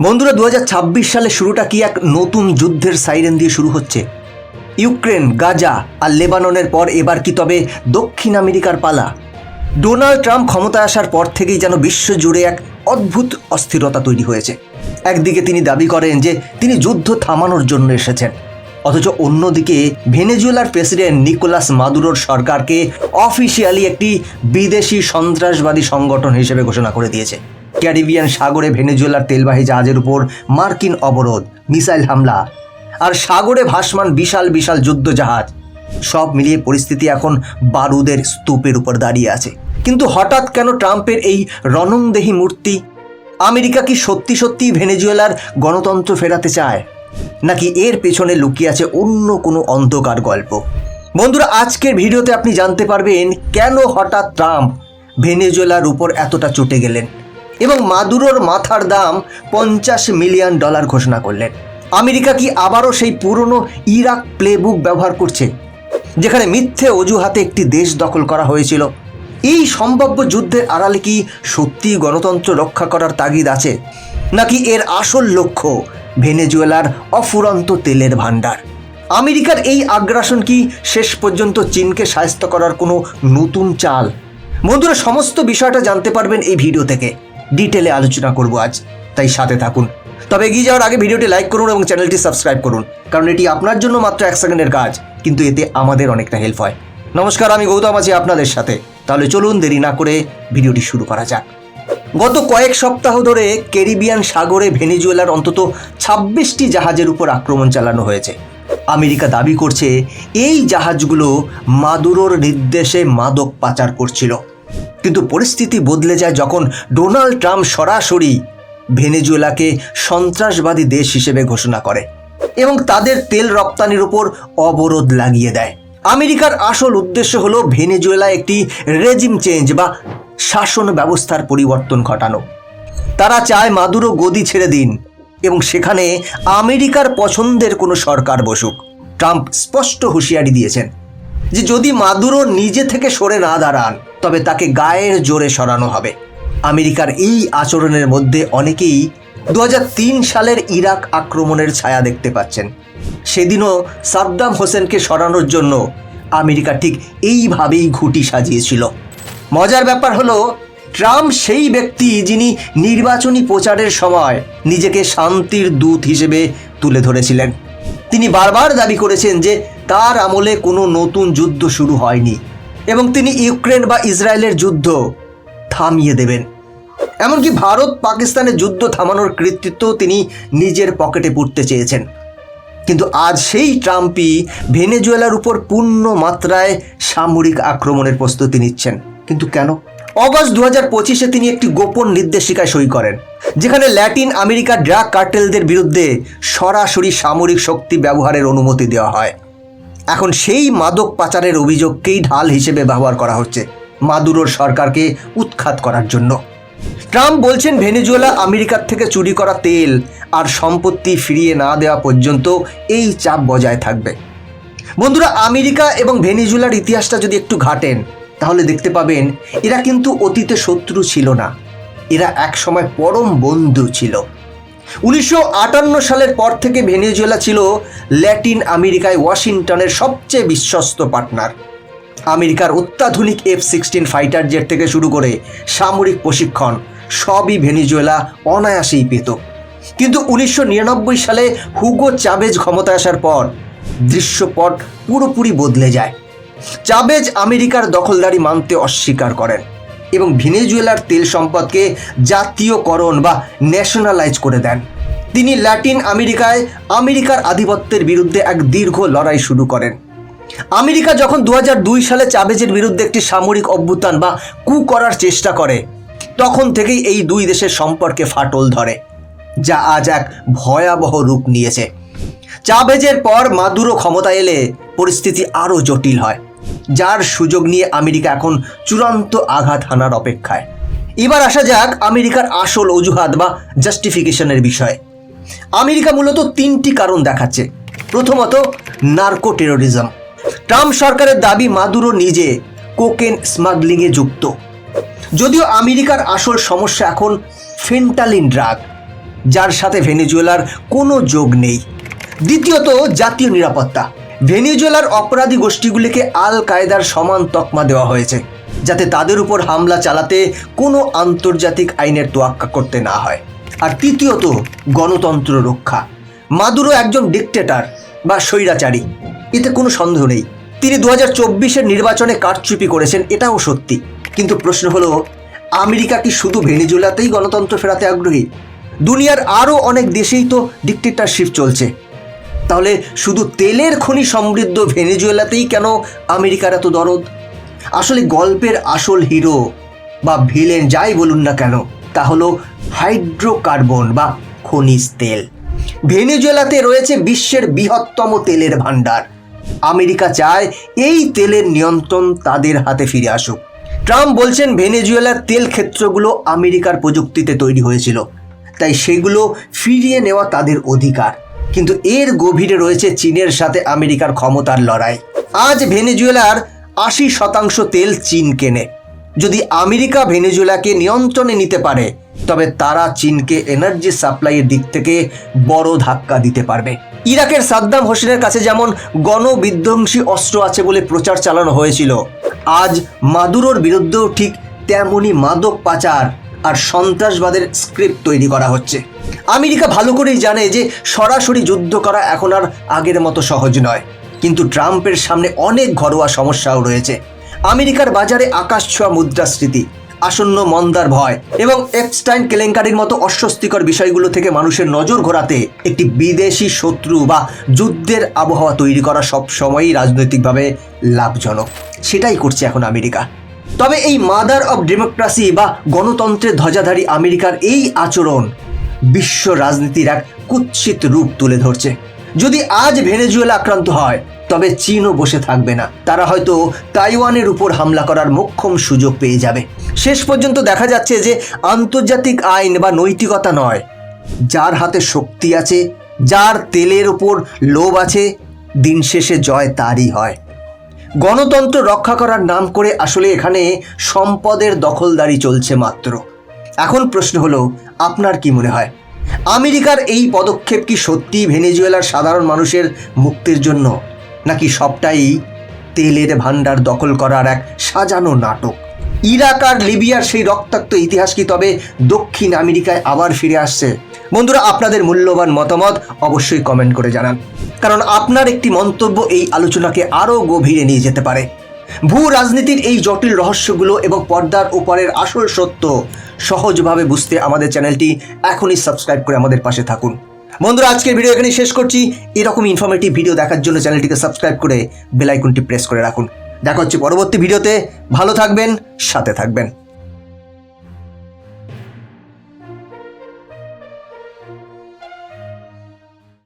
বন্ধুরা 2026 সালে শুরুটা কি এক নতুন যুদ্ধের সাইরেন দিয়ে শুরু হচ্ছে। ইউক্রেন, গাজা আর লেবাননের পর এবার কি তবে দক্ষিণ আমেরিকার পালা? ডোনাল্ড ট্রাম্প ক্ষমতায় আসার পর থেকেই যেন বিশ্বজুড়ে এক অদ্ভুত অস্থিরতা তৈরি হয়েছে। একদিকে তিনি দাবি করেন যে তিনি যুদ্ধ থামানোর জন্য এসেছেন, অথচ অন্যদিকে ভেনেজুয়েলার প্রেসিডেন্ট নিকোলাস মাদুরোর সরকারকে অফিসিয়ালি একটি বিদেশি সন্ত্রাসবাদী সংগঠন হিসেবে ঘোষণা করে দিয়েছে। ক্যারিবিয়ান সাগরে ভেনেজুয়েলার তেলবাহী জাহাজের উপর মার্কিন অবরোধ, মিসাইল হামলা আর সাগরে ভাসমান বিশাল বিশাল যুদ্ধজাহাজ, সব মিলিয়ে পরিস্থিতি এখন বারুদের স্তূপের উপর দাঁড়িয়ে আছে। কিন্তু হঠাৎ কেন ট্রাম্পের এই রণংদেহী মূর্তি? আমেরিকা কি সত্যি সত্যি ভেনেজুয়েলার গণতন্ত্র ফেরাতে চায়, নাকি এর পেছনে লুকিয়ে আছে অন্য কোনো অন্ধকার গল্প? বন্ধুরা, আজকের ভিডিওতে আপনি জানতে পারবেন কেন হঠাৎ ট্রাম্প ভেনেজুয়েলার উপর এতটা চটে গেলেন এবং মাদুরোর মাথার দাম $50 মিলিয়ন ঘোষণা করলেন। আমেরিকা কি আবারও সেই পুরনো ইরাক প্লেবুক ব্যবহার করছে, যেখানে মিথ্যে অজুহাতে একটি দেশ দখল করা হয়েছিল? এই সম্ভাব্য যুদ্ধের আড়ালে কি সত্যি গণতন্ত্র রক্ষা করার তাগিদ আছে, নাকি এর আসল লক্ষ্য ভেনেজুয়েলার অফুরন্ত তেলের ভাণ্ডার? আমেরিকার এই আগ্রাসন কি শেষ পর্যন্ত চীনকে শায়েস্তা করার কোনো নতুন চাল? বন্ধুরা, সমস্ত বিষয়টা জানতে পারবেন এই ভিডিও থেকে। ডিটেলে আলোচনা করব আজ, তাই সাথে থাকুন। তবে এগিয়ে যাওয়ার আগে ভিডিওটি লাইক করুন এবং চ্যানেলটি সাবস্ক্রাইব করুন, কারণ এটি আপনার জন্য মাত্র 1 সেকেন্ডের কাজ, কিন্তু এতে আমাদের অনেকটা হেল্প হয়। নমস্কার, আমি গৌতম আছি আপনাদের সাথে। তাহলে চলুন দেরি না করে ভিডিওটি শুরু করা যাক। গত কয়েক সপ্তাহ ধরে ক্যারিবিয়ান সাগরে ভেনেজুয়েলার অন্তত 26টি জাহাজের উপর আক্রমণ চালানো হয়েছে। আমেরিকা দাবি করছে এই জাহাজগুলো মাদুরোর নির্দেশে মাদক পাচার করছিল। কিন্তু পরিস্থিতি বদলে যায় যখন ডোনাল্ড ট্রাম্প সরাসরি ভেনেজুয়েলাকে সন্ত্রাসবাদী দেশ হিসেবে ঘোষণা করে এবং তাদের তেল রপ্তানির উপর অবরোধ লাগিয়ে দেয়। আমেরিকার আসল উদ্দেশ্য হলো ভেনেজুয়েলা একটি রেজিম চেঞ্জ বা শাসন ব্যবস্থার পরিবর্তন ঘটানো। তারা চায় মাদুরো গদি ছেড়ে দিন এবং সেখানে আমেরিকার পছন্দের কোনো সরকার বসুক। ট্রাম্প স্পষ্ট হুঁশিয়ারি দিয়েছেন যে যদি মাদুরো নিজে থেকে সরে না দাঁড়ান, তবে তাকে গায়ের জোরে সরানো হবে। আমেরিকার এই আচরণের মধ্যে অনেকেই 2003 সালের ইরাক আক্রমণের ছায়া দেখতে পাচ্ছেন। সেদিনও সাদ্দাম হোসেনকে সরানোর জন্য আমেরিকা ঠিক এইভাবেই ঘুঁটি সাজিয়েছিল। মজার ব্যাপার হলো, ট্রাম্প সেই ব্যক্তি যিনি নির্বাচনী প্রচারের সময় নিজেকে শান্তির দূত হিসেবে তুলে ধরেছিলেন। তিনি বারবার দাবি করেছেন যে তার আমলে কোনো নতুন যুদ্ধ শুরু হয়নি এবং তিনি ইউক্রেন বা ইসরায়েলের যুদ্ধ থামিয়ে দেবেন। এমনকি ভারত পাকিস্তানের যুদ্ধ থামানোর কৃতিত্ব তিনি নিজের পকেটে পুরতে চেয়েছেন। কিন্তু আজ সেই ট্রাম্পই ভেনেজুয়েলার উপর পূর্ণ মাত্রায় সামরিক আক্রমণের প্রস্তুতি নিচ্ছেন। কিন্তু কেন? অগস্ট 2025-এ তিনি একটি গোপন নির্দেশিকায় সই করেন, যেখানে ল্যাটিন আমেরিকার ড্রাগ কার্টেলদের বিরুদ্ধে সরাসরি সামরিক শক্তি ব্যবহারের অনুমতি দেওয়া হয়। এখন সেই মাদক পাচারের অভিযোগকেই ঢাল হিসেবে ব্যবহার করা হচ্ছে মাদুরোর সরকারকে উৎখাত করার জন্য। ট্রাম্প বলছেন ভেনেজুয়েলা আমেরিকার থেকে চুরি করা তেল আর সম্পত্তি ফিরিয়ে না দেওয়া পর্যন্ত এই চাপ বজায় থাকবে। বন্ধুরা, আমেরিকা এবং ভেনেজুয়েলার ইতিহাসটা যদি একটু ঘাটেন, তাহলে দেখতে পাবেন এরা কিন্তু অতীতে শত্রু ছিল না, এরা একসময় পরম বন্ধু ছিল। 1958 সালের পর থেকে ভেনেজুয়েলা ছিল ল্যাটিন আমেরিকায় ওয়াশিংটনের সবচেয়ে বিশ্বস্ত পার্টনার। আমেরিকার অত্যাধুনিক F-16 ফাইটার জেট থেকে শুরু করে সামরিক প্রশিক্ষণ সবই ভেনেজুয়েলা অনায়াসেই পেত। কিন্তু 1999 সালে হুগো চাভেজ ক্ষমতায় আসার পর দৃশ্যপট পুরোপুরি বদলে যায়। চাভেজ আমেরিকার দখলদারি মানতে অস্বীকার করেন এবং ভেনেজুয়েলার তেল সম্পদকে জাতীয়করণ বা ন্যাশনালাইজ করে দেন। তিনি ল্যাটিন আমেরিকায় আমেরিকার আধিপত্যের বিরুদ্ধে এক দীর্ঘ লড়াই শুরু করেন। আমেরিকা যখন 2002 সালে চাভেজের বিরুদ্ধে একটি সামরিক অভ্যুত্থান বা কু করার চেষ্টা করে, তখন থেকেই এই দুই দেশের সম্পর্কে ফাটল ধরে, যা আজ এক ভয়াবহ রূপ নিয়েছে। চাভেজের পর মাদুরো ক্ষমতায় এলে পরিস্থিতি আরও জটিল হয়, যার সুযোগ নিয়ে আমেরিকা এখন চূড়ান্ত আঘাত হানার অপেক্ষায়। এবার আসা যাক আমেরিকার আসল অজুহাত বা জাস্টিফিকেশনের বিষয়ে। আমেরিকা মূলত 3টি কারণ দেখাচ্ছে। প্রথমত, নার্কো টেরোরিজম। ট্রাম্প সরকারের দাবি মাদুরো নিজে কোকেন স্মাগলিংয়ে যুক্ত, যদিও আমেরিকার আসল সমস্যা এখন ফেন্টালিন ড্রাগ। যার সাথে ভেনেজুয়েলার কোনো যোগ নেই। দ্বিতীয়ত, জাতীয় নিরাপত্তা। ভেনেজুয়েলার অপরাধী গোষ্ঠীগুলিকে আল কায়েদার সমান তকমা দেওয়া হয়েছে, যাতে তাদের উপর হামলা চালাতে কোনো আন্তর্জাতিক আইনের তোয়াক্কা করতে না হয়। আর তৃতীয়ত, গণতন্ত্র রক্ষা। মাদুরো একজন ডিক্টেটর বা স্বৈরাচারী, এতে কোনো সন্দেহ নেই। তিনি 2024-এর নির্বাচনে কারচুপি করেছেন, এটাও সত্যি। কিন্তু প্রশ্ন হলো, আমেরিকা কি শুধু ভেনেজুয়েলাতেই গণতন্ত্র ফেরাতে আগ্রহী? দুনিয়ার আরও অনেক দেশেই তো ডিক্টেটরশিপ চলছে। তাহলে শুধু তেলের খনি সমৃদ্ধ ভেনেজুয়েলাতেই কেন আমেরিকার এত দরদ? আসলে গল্পের আসল হিরো বা ভিলেন যাই বলুন না কেন, তা হলো হাইড্রোকার্বন বা খনিজ তেল। ভেনেজুয়েলাতে রয়েছে বিশ্বের বৃহত্তম তেলের ভান্ডার। আমেরিকা চায় এই তেলের নিয়ন্ত্রণ তাদের হাতে ফিরে আসুক। ট্রাম্প বলছেন ভেনেজুয়েলার তেল ক্ষেত্রগুলো আমেরিকার প্রযুক্তিতে তৈরি হয়েছিল, তাই সেগুলো ফিরিয়ে নেওয়া তাদের অধিকার। কিন্তু এর গভীরে রয়েছে চীনের সাথে আমেরিকার ক্ষমতার লড়াই। আজ ভেনেজুয়েলার 80% তেল চীন কেনে। যদি আমেরিকা ভেনেজুয়েলাকে নিয়ন্ত্রণে নিতে পারে, তবে তারা চীনকে এনার্জি সাপ্লাইয়ের দিক থেকে বড় ধাক্কা দিতে পারবে। ইরাকের সাদ্দাম হোসেনের কাছে যেমন গণবিধ্বংসী অস্ত্র আছে বলে প্রচার চালানো হয়েছিল, আজ মাদুরোর বিরুদ্ধেও ঠিক তেমনই মাদক পাচার আর সন্ত্রাসবাদের স্ক্রিপ্ট তৈরি করা হচ্ছে। আমেরিকা ভালো করেই জানে যে সরাসরি যুদ্ধ করা এখন আর আগের মতো সহজ নয়। কিন্তু ট্রাম্পের সামনে অনেক ঘরোয়া সমস্যাও রয়েছে। আমেরিকার বাজারে আকাশছোঁয়া মুদ্রাস্ফীতি, আসন্ন মন্দার ভয় এবং এপস্টাইন কেলেঙ্কারির মতো অস্বস্তিকর বিষয়গুলো থেকে মানুষের নজর ঘোরাতে একটি বিদেশি শত্রু বা যুদ্ধের আবহাওয়া তৈরি করা সবসময়ই রাজনৈতিকভাবে লাভজনক। সেটাই করছে এখন আমেরিকা। তবে এই মাদার অব ডেমোক্রেসি বা গণতন্ত্রের ধ্বজাধারী আমেরিকার এই আচরণ বিশ্ব রাজনীতির এক কুৎসিত রূপ তুলে ধরছে। যদি আজ ভেনেজুয়েলা আক্রান্ত হয়, তবে চীনও বসে থাকবে না। তারা হয়তো তাইওয়ানের উপর হামলা করার মোক্ষম সুযোগ পেয়ে যাবে। শেষ পর্যন্ত দেখা যাচ্ছে যে আন্তর্জাতিক আইন বা নৈতিকতা নয়, যার হাতে শক্তি আছে, যার তেলের উপর লোভ আছে, দিন শেষে জয় তারই হয়। গণতন্ত্র রক্ষা করার নাম করে আসলে এখানে সম্পদের দখলদারি চলছে মাত্র। এখন প্রশ্ন হলো, আপনার কি মনে হয়, আমেরিকার এই পদক্ষেপ কি সত্যি ভেনেজুয়েলার সাধারণ মানুষের মুক্তির জন্য, নাকি সবটাই তেলের ভান্ডার দখল করার এক সাজানো নাটক? ইরাক আর লিবিয়ার সেই রক্তাক্ত ইতিহাস কি তবে দক্ষিণ আমেরিকায় আবার ফিরে আসছে? বন্ধুরা, আপনাদের মূল্যবান মতামত অবশ্যই কমেন্ট করে জানান, কারণ আপনার একটি মন্তব্য এই আলোচনাকে আরও গভীরে নিয়ে যেতে পারে। ভূ রাজনীতির এই জটিল রহস্যগুলো এবং পর্দার ওপরের আসল সত্য সহজভাবে বুঝতে আমাদের চ্যানেলটি এখনই সাবস্ক্রাইব করে আমাদের পাশে থাকুন। বন্ধুরা, আজকের ভিডিও এখানেই শেষ করছি। এরকম ইনফরমেটিভ ভিডিও দেখার জন্য চ্যানেলটিকে সাবস্ক্রাইব করে বেল আইকনটি প্রেস করে রাখুন। দেখা হচ্ছে পরবর্তী ভিডিওতে। ভালো থাকবেন, সাথে থাকবেন।